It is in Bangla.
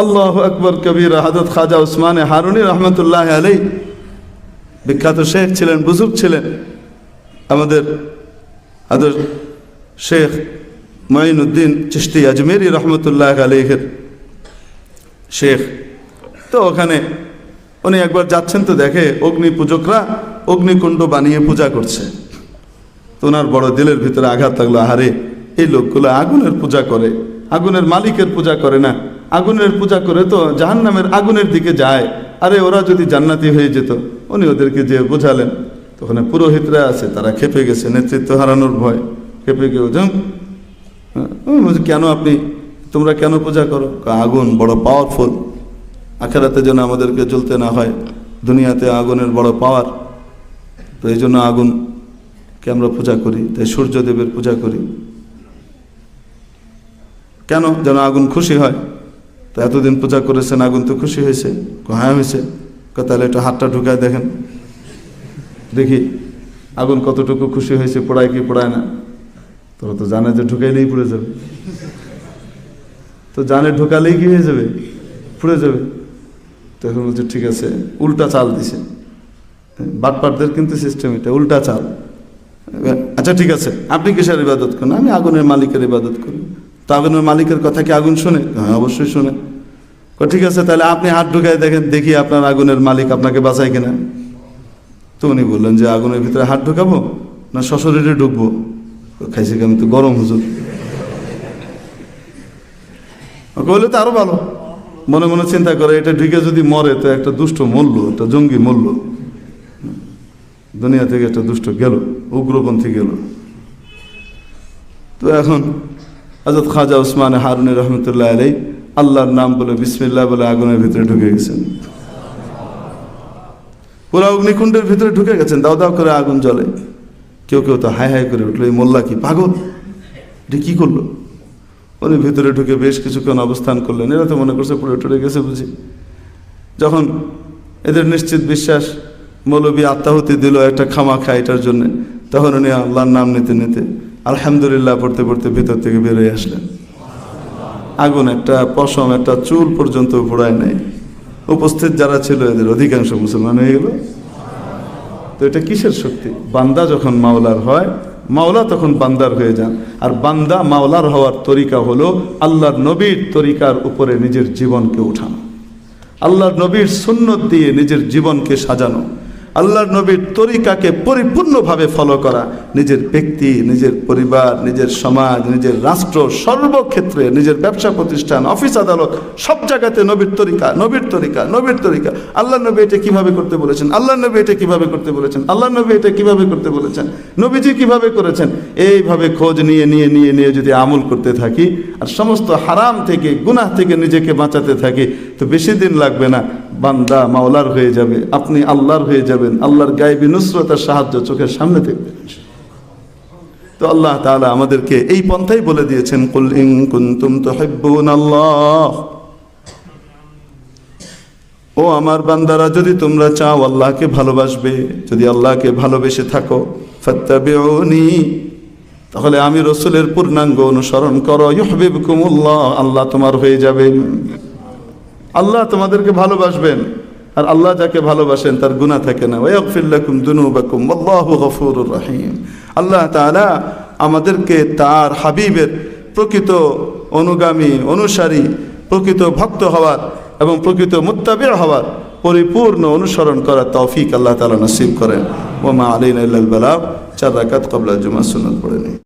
আল্লাহু আকবার কবীরা। হযরত খাজা উসমানে হারুনি রহমতুল্লাহ আলাইহি বিখ্যাত শেখ ছিলেন, বুজুর্গ ছিলেন। আমাদের হযরত শেখ মুঈনুদ্দিন চিশতি আজমেরি রহমতুল্লাহ আলাইহির শেখ। তো ওখানে উনি একবার যাচ্ছেন, তো দেখে অগ্নি পূজকরা অগ্নিকুণ্ড বানিয়ে পূজা করছে। তো ওনার বড় দিলের ভিতরে আঘাত লাগলো, আহারে এই লোকগুলো আগুনের পূজা করে, আগুনের মালিকের পূজা করে না, আগুনের পূজা করে তো জাহান্নামের আগুনের দিকে যায়। আরে ওরা যদি জান্নাতি হয়ে যেত। উনি ওদেরকে যে বোঝালেন, তখন পুরোহিতরা আছে, তারা খেপে গেছে, নেতৃত্ব হারানোর ভয় খেপে গিয়ে কেন তোমরা কেন পূজা করো? আগুন বড় পাওয়ারফুল, আখেরাতে যেন আমাদেরকে জ্বলতে না হয়, দুনিয়াতে আগুনের বড় পাওয়ার, তো এই জন্য আগুনকে আমরা পূজা করি, তাই সূর্যদেবের পূজা করি। কেন? যেন আগুন খুশি হয়। তো এতদিন পূজা করেছেন, আগুন তো খুশি হয়েছে। হ্যাঁ হয়েছে। তাহলে একটু হাতটা ঢুকায় দেখেন, দেখি আগুন কতটুকু খুশি হয়েছে, পোড়ায় কি পোড়ায় না। তোরা তো জানে যে ঢুকাইলেই পুড়ে যাবে, তো জানে ঢুকালেই কি হয়ে যাবে, পুড়ে যাবে। তখন বলছে ঠিক আছে, উল্টা চাল দিছে। বাটপাটদের কিন্তু সিস্টেম এটা, উল্টা চাল। আচ্ছা ঠিক আছে, আপনি কিসের ইবাদত করেন? আমি আগুনের মালিকের ইবাদত করি। তো আগুনের মালিকের কথা কি আগুন শুনে? হ্যাঁ অবশ্যই শুনে। ঠিক আছে, তাহলে আপনি হাত ঢুকায় দেখেন, দেখি আপনার আগুনের মালিক আপনাকে বাঁচায় কিনা। তো উনি বললেন যে আগুনের ভিতরে হাত ঢুকাবো না সশরীরে ঢুকবো? খাইছে কেন? তো গরম হুজুর। বললে তো আরো ভালো। মনে মনে চিন্তা করে, এটা ঢুকে যদি মরে তো একটা দুষ্ট মরল, একটা জঙ্গি মরল, দুনিয়া থেকে একটা দুষ্ট গেল, উগ্রপন্থী গেল। তো এখন হযরত খাজা উসমানে হারুনি রহমতুল্লাহ আলাইহি আল্লাহর নাম বলে বিসমিল্লাহ বলে আগুনের ভিতরে ঢুকে গেছেন। পুরা অগ্নিকুণ্ডের ভিতরে ঢুকে গেছেন, দাও দাও করে আগুন জ্বলে। কেউ কেউ তো হাই হাই করে উঠলো, এই মোল্লা কি পাগল, এটা কি করলো? উনি ভিতরে ঢুকে বেশ কিছুক্ষণ অবস্থান করলেন। এরা তো মনে করছে পুরো টুরে গেছে বুঝি। যখন এদের নিশ্চিত বিশ্বাস মৌলবী আত্মাহুতি দিল একটা খামাখা এটার জন্য, তখন উনি আল্লাহর নাম নিতে নিতে আলহামদুলিল্লাহ পড়তে পড়তে ভিতর থেকে বেরোয় আসলেন। আগুন একটা পশম, একটা চুল পর্যন্ত পোড়ায় নাই। উপস্থিত যারা ছিল এদের অধিকাংশ মুসলমান হয়ে গেল। তো এটা কিসের শক্তি? বান্দা যখন মাওলার হয়, মাওলা তখন বান্দার হয়ে যান। আর বান্দা মাওলার হওয়ার তরিকা হলো আল্লাহর নবীর তরিকার উপরে নিজের জীবনকে উঠানো, আল্লাহর নবীর সুন্নত দিয়ে নিজের জীবনকে সাজানো, আল্লাহর নবীর তরিকাকে পরিপূর্ণভাবে ফলো করা। নিজের ব্যক্তি, নিজের পরিবার, নিজের সমাজ, নিজের রাষ্ট্র, সর্বক্ষেত্রে নিজের ব্যবসা প্রতিষ্ঠান, অফিস আদালত, সব জায়গাতে নবীর তরিকা, নবীর তরিকা, নবীর তরিকা। আল্লাহ নবী এটা কিভাবে করতে বলেছেন, আল্লাহ নবী এটা কিভাবে করতে বলেছেন, আল্লাহ নবী এটা কিভাবে করতে বলেছেন, নবীজি কিভাবে করেছেন। এইভাবে খোঁজ নিয়ে নিয়ে নিয়ে নিয়ে যদি আমল করতে থাকি আর সমস্ত হারাম থেকে, গুনাহ থেকে নিজেকে বাঁচাতে থাকি, তো বেশি দিন লাগবে না, বান্দা মাওলার হয়ে যাবে, আপনি আল্লাহর হয়ে যাবেন। আল্লাহর গায়বী নুসরতের সাহায্য চোখের সামনে দেখবেন। তো আল্লাহ তাআলা আমাদেরকে এই পন্থাই বলে দিয়েছেন, কুল ইন কুনতুম তুহিব্বুনাল্লাহ, ও আমার বান্দারা যদি তোমরা চাও আল্লাহকে ভালোবাসবে, যদি আল্লাহকে ভালোবেসে থাকো, ফাত্তাবিউনি, তাহলে আমি রাসূলের পূর্ণাঙ্গ অনুসরণ করো, ইউহিব্বুকুমুল্লাহ, আল্লাহ তোমার হয়ে যাবেন। আল্লাহ তোমাদেরকে ভালোবাসবেন, আর আল্লাহ যাকে ভালোবাসেন তার গুনাহ থাকে না। ওয়াগফির লাকুম যুনুবাকুম আল্লাহু গফুরুর রহিম। আল্লাহ তাআলা আমাদেরকে তার হাবিবের প্রকৃত অনুগামী, অনুসারী, প্রকৃত ভক্ত হওয়ার এবং প্রকৃত মুত্তাবি হওয়ার পরিপূর্ণ অনুসরণ করার তৌফিক আল্লাহ তাআলা নসিব করেন। ওয়া মা আলাইনা ইল্লাল বালাগ। 4 রাকাত ক্বাবলা জুমা সুন্নাত পড়ে নিই।